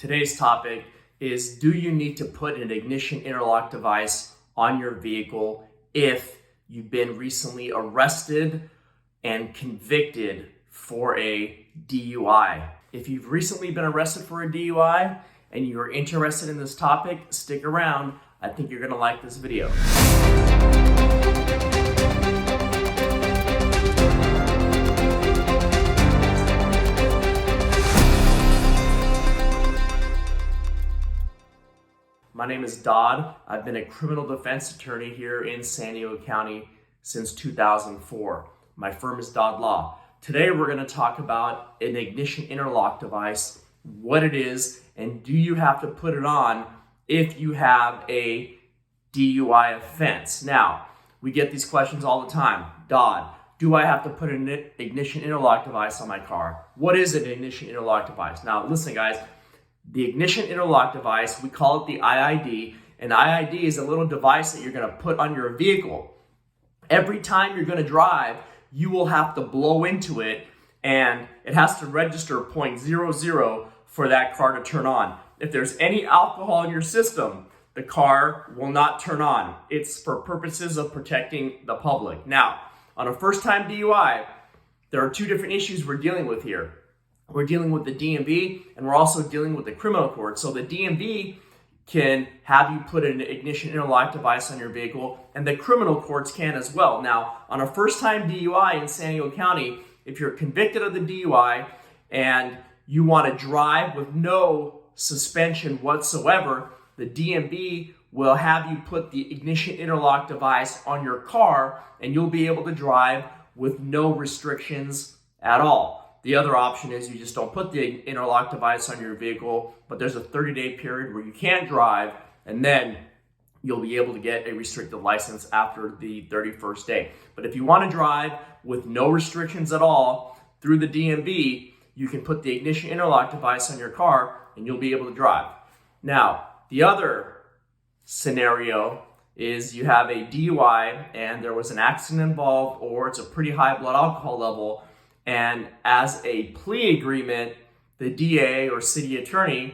Today's topic is, do you need to put an ignition interlock device on your vehicle if you've been recently arrested and convicted for a DUI? If you've recently been arrested for a DUI and you're interested in this topic, stick around. I think you're gonna like this video. My name is Dodd. I've been a criminal defense attorney here in San Diego County since 2004. My firm is Dodd Law. Today we're going to talk about an ignition interlock device, what it is, and do you have to put it on if you have a DUI offense. Now, we get these questions all the time. Dodd, do I have to put an ignition interlock device on my car? What is an ignition interlock device? Now, listen guys. The ignition interlock device, we call it the IID. An IID is a little device that you're going to put on your vehicle. Every time you're going to drive, you will have to blow into it, and it has to register 0.00 for that car to turn on. If there's any alcohol in your system, the car will not turn on. It's for purposes of protecting the public. Now, on a first-time DUI, there are two different issues we're dealing with here. We're dealing with the DMV, and we're also dealing with the criminal court. So the DMV can have you put an ignition interlock device on your vehicle, and the criminal courts can as well. Now, on a first-time DUI in San Diego County, if you're convicted of the DUI and you want to drive with no suspension whatsoever, the DMV will have you put the ignition interlock device on your car, and you'll be able to drive with no restrictions at all. The other option is you just don't put the interlock device on your vehicle, but there's a 30-day period where you can't drive, and then you'll be able to get a restricted license after the 31st day. But if you want to drive with no restrictions at all through the DMV, you can put the ignition interlock device on your car and you'll be able to drive. Now, the other scenario is you have a DUI and there was an accident involved, or it's a pretty high blood alcohol level, and as a plea agreement, the DA or city attorney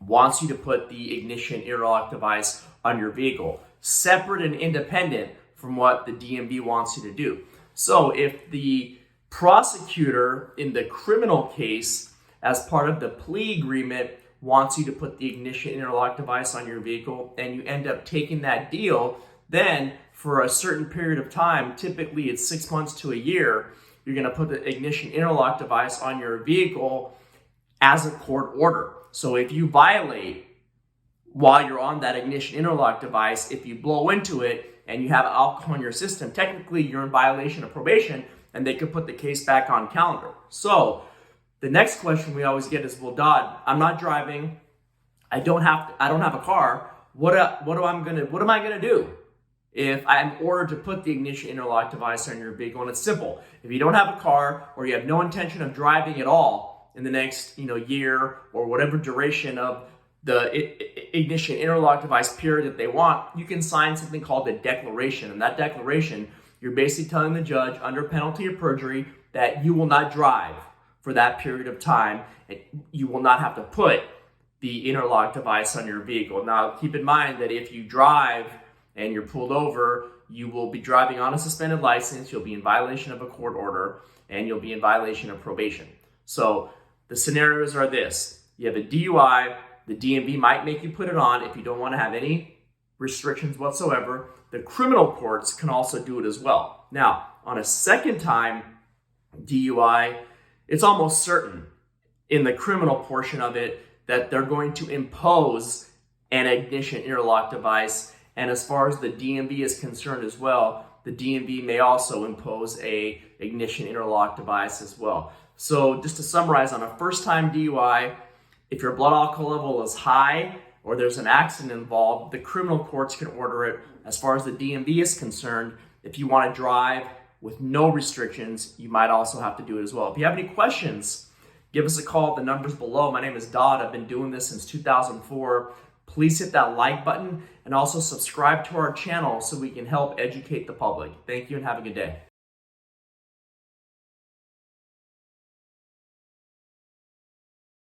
wants you to put the ignition interlock device on your vehicle, separate and independent from what the DMV wants you to do. So if the prosecutor in the criminal case, as part of the plea agreement, wants you to put the ignition interlock device on your vehicle and you end up taking that deal, then for a certain period of time, typically it's 6 months to a year, you're going to put the ignition interlock device on your vehicle as a court order. So if you violate while you're on that ignition interlock device, if you blow into it and you have alcohol in your system, technically you're in violation of probation and they could put the case back on calendar. So the next question we always get is, well, Dodd, I'm not driving. I don't have a car. What am I gonna do if I'm ordered to put the ignition interlock device on your vehicle? And it's simple. If you don't have a car or you have no intention of driving at all in the next year or whatever duration of the ignition interlock device period that they want, you can sign something called a declaration. And that declaration, you're basically telling the judge under penalty of perjury that you will not drive for that period of time. You will not have to put the interlock device on your vehicle. Now, keep in mind that if you drive and you're pulled over, you will be driving on a suspended license, you'll be in violation of a court order, and you'll be in violation of probation. So the scenarios are this. You have a DUI, the DMV might make you put it on if you don't want to have any restrictions whatsoever. The criminal courts can also do it as well. Now, on a second time DUI, it's almost certain in the criminal portion of it that they're going to impose an ignition interlock device. And as far as the DMV is concerned as well, the DMV may also impose a ignition interlock device as well. So just to summarize, on a first-time DUI, if your blood alcohol level is high or there's an accident involved, the criminal courts can order it. As far as the DMV is concerned, if you want to drive with no restrictions, you might also have to do it as well. If you have any questions, give us a call at the numbers below. My name is Dodd. I've been doing this since 2004. Please hit that like button and also subscribe to our channel so we can help educate the public. Thank you and have a good day.